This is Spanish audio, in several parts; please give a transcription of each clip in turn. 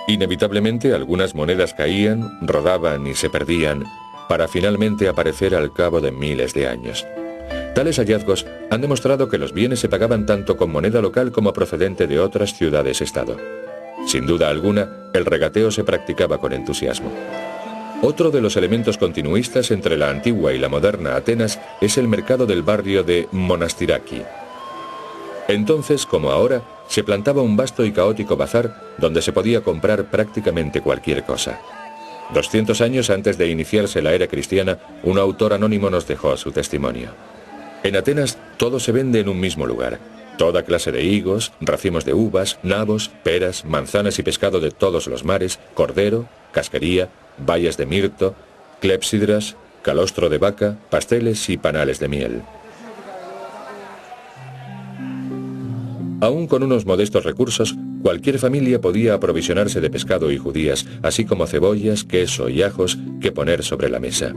Inevitablemente algunas monedas caían, rodaban y se perdían, para finalmente aparecer al cabo de miles de años. Tales hallazgos han demostrado que los bienes se pagaban tanto con moneda local como procedente de otras ciudades-estado. Sin duda alguna, el regateo se practicaba con entusiasmo. Otro de los elementos continuistas entre la antigua y la moderna Atenas es el mercado del barrio de Monastiraki. Entonces, como ahora, se plantaba un vasto y caótico bazar donde se podía comprar prácticamente cualquier cosa. 200 años antes de iniciarse la era cristiana, un autor anónimo nos dejó su testimonio. En Atenas todo se vende en un mismo lugar. Toda clase de higos, racimos de uvas, nabos, peras, manzanas y pescado de todos los mares, cordero, casquería, bayas de mirto, clepsidras, calostro de vaca, pasteles y panales de miel. Aún con unos modestos recursos, cualquier familia podía aprovisionarse de pescado y judías, así como cebollas, queso y ajos que poner sobre la mesa.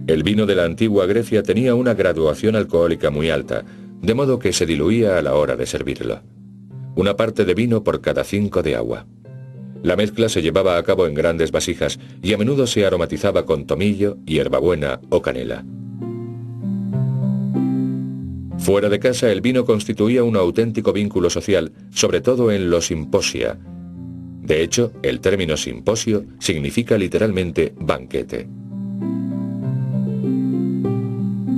El vino de la antigua Grecia tenía una graduación alcohólica muy alta, de modo que se diluía a la hora de servirlo. Una parte de vino por cada 5 de agua. La mezcla se llevaba a cabo en grandes vasijas y a menudo se aromatizaba con tomillo, hierbabuena o canela. Fuera de casa el vino constituía un auténtico vínculo social, sobre todo en los simposia. De hecho, el término simposio significa literalmente banquete.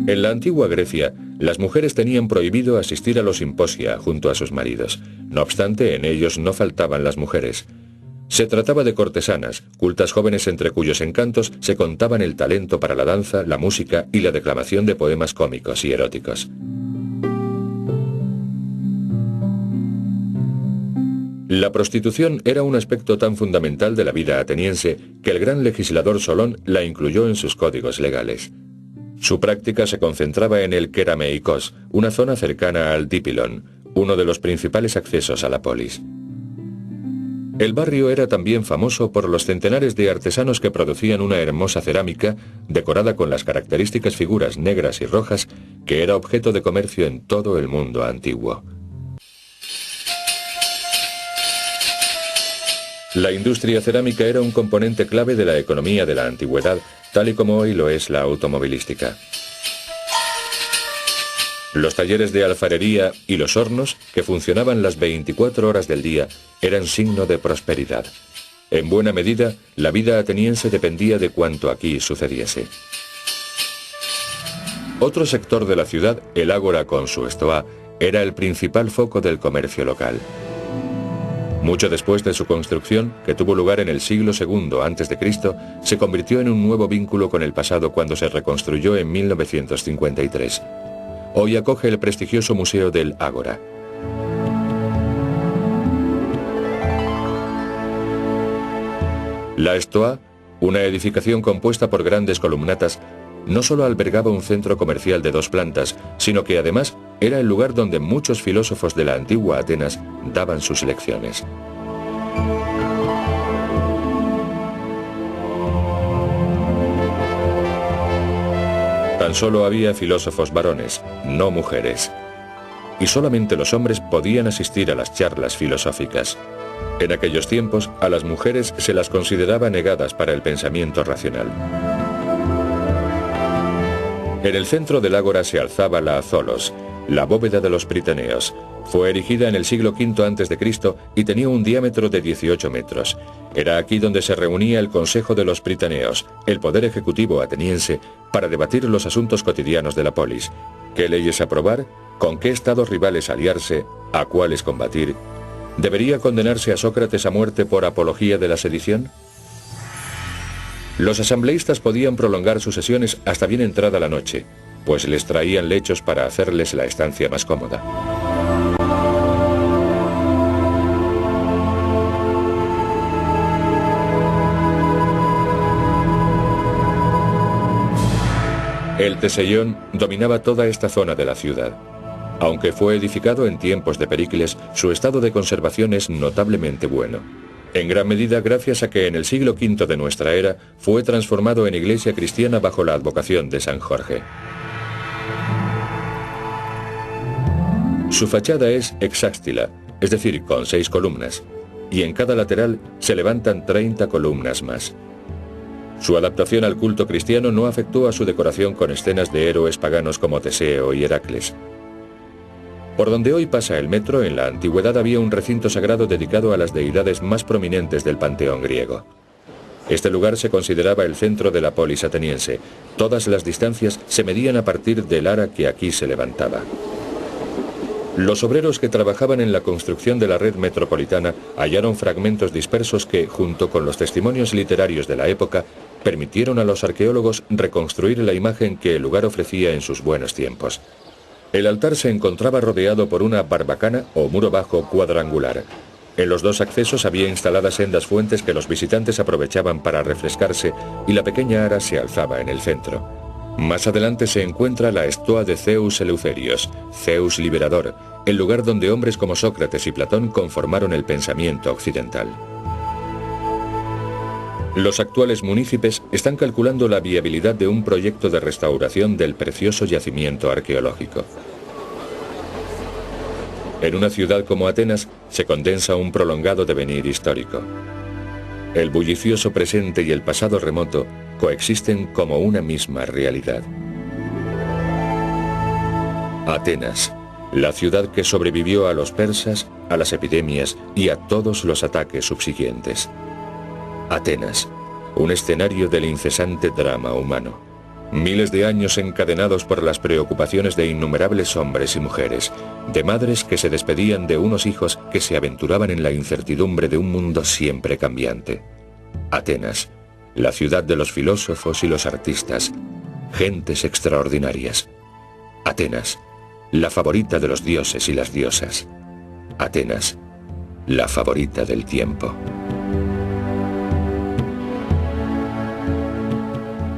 En la antigua Grecia, las mujeres tenían prohibido asistir a los simposia junto a sus maridos. No obstante, en ellos no faltaban las mujeres. Se trataba de cortesanas, cultas jóvenes entre cuyos encantos se contaban el talento para la danza, la música y la declamación de poemas cómicos y eróticos. La prostitución era un aspecto tan fundamental de la vida ateniense que el gran legislador Solón la incluyó en sus códigos legales. Su práctica se concentraba en el Kerameikos, una zona cercana al Dipylon, uno de los principales accesos a la polis. El barrio era también famoso por los centenares de artesanos que producían una hermosa cerámica decorada con las características figuras negras y rojas que era objeto de comercio en todo el mundo antiguo. La industria cerámica era un componente clave de la economía de la antigüedad, tal y como hoy lo es la automovilística. Los talleres de alfarería y los hornos, que funcionaban las 24 horas del día, eran signo de prosperidad. En buena medida, la vida ateniense dependía de cuanto aquí sucediese. Otro sector de la ciudad, el ágora con su estoa, era el principal foco del comercio local. Mucho después de su construcción, que tuvo lugar en el siglo II a.C., se convirtió en un nuevo vínculo con el pasado cuando se reconstruyó en 1953. Hoy acoge el prestigioso Museo del Ágora. La Estoa, una edificación compuesta por grandes columnatas, no solo albergaba un centro comercial de 2 plantas, sino que además era el lugar donde muchos filósofos de la antigua Atenas daban sus lecciones. Tan solo había filósofos varones, no mujeres. Y solamente los hombres podían asistir a las charlas filosóficas. En aquellos tiempos, a las mujeres se las consideraba negadas para el pensamiento racional. En el centro del ágora se alzaba la Azolos, la bóveda de los Priteneos. Fue erigida en el siglo V a.C. y tenía un diámetro de 18 metros. Era aquí donde se reunía el Consejo de los Priteneos, el poder ejecutivo ateniense, para debatir los asuntos cotidianos de la polis. ¿Qué leyes aprobar? ¿Con qué estados rivales aliarse? ¿A cuáles combatir? ¿Debería condenarse a Sócrates a muerte por apología de la sedición? Los asambleístas podían prolongar sus sesiones hasta bien entrada la noche, pues les traían lechos para hacerles la estancia más cómoda. El Teseión dominaba toda esta zona de la ciudad. Aunque fue edificado en tiempos de Pericles, su estado de conservación es notablemente bueno. En gran medida gracias a que en el siglo V de nuestra era fue transformado en iglesia cristiana bajo la advocación de San Jorge. Su fachada es hexástila, es decir, con 6 columnas, y en cada lateral se levantan 30 columnas más. Su adaptación al culto cristiano no afectó a su decoración con escenas de héroes paganos como Teseo y Heracles. Por donde hoy pasa el metro, en la antigüedad había un recinto sagrado dedicado a las deidades más prominentes del panteón griego. Este lugar se consideraba el centro de la polis ateniense. Todas las distancias se medían a partir del ara que aquí se levantaba. Los obreros que trabajaban en la construcción de la red metropolitana hallaron fragmentos dispersos que, junto con los testimonios literarios de la época, permitieron a los arqueólogos reconstruir la imagen que el lugar ofrecía en sus buenos tiempos. El altar se encontraba rodeado por una barbacana o muro bajo cuadrangular. En los 2 accesos había instaladas sendas fuentes que los visitantes aprovechaban para refrescarse y la pequeña ara se alzaba en el centro. Más adelante se encuentra la estoa de Zeus Eleutherios, Zeus Liberador, el lugar donde hombres como Sócrates y Platón conformaron el pensamiento occidental. Los actuales munícipes están calculando la viabilidad de un proyecto de restauración del precioso yacimiento arqueológico. En una ciudad como Atenas se condensa un prolongado devenir histórico. El bullicioso presente y el pasado remoto coexisten como una misma realidad. Atenas, la ciudad que sobrevivió a los persas, a las epidemias y a todos los ataques subsiguientes. Atenas, un escenario del incesante drama humano. Miles de años encadenados por las preocupaciones de innumerables hombres y mujeres, de madres que se despedían de unos hijos que se aventuraban en la incertidumbre de un mundo siempre cambiante. Atenas, la ciudad de los filósofos y los artistas, gentes extraordinarias. Atenas, la favorita de los dioses y las diosas. Atenas, la favorita del tiempo.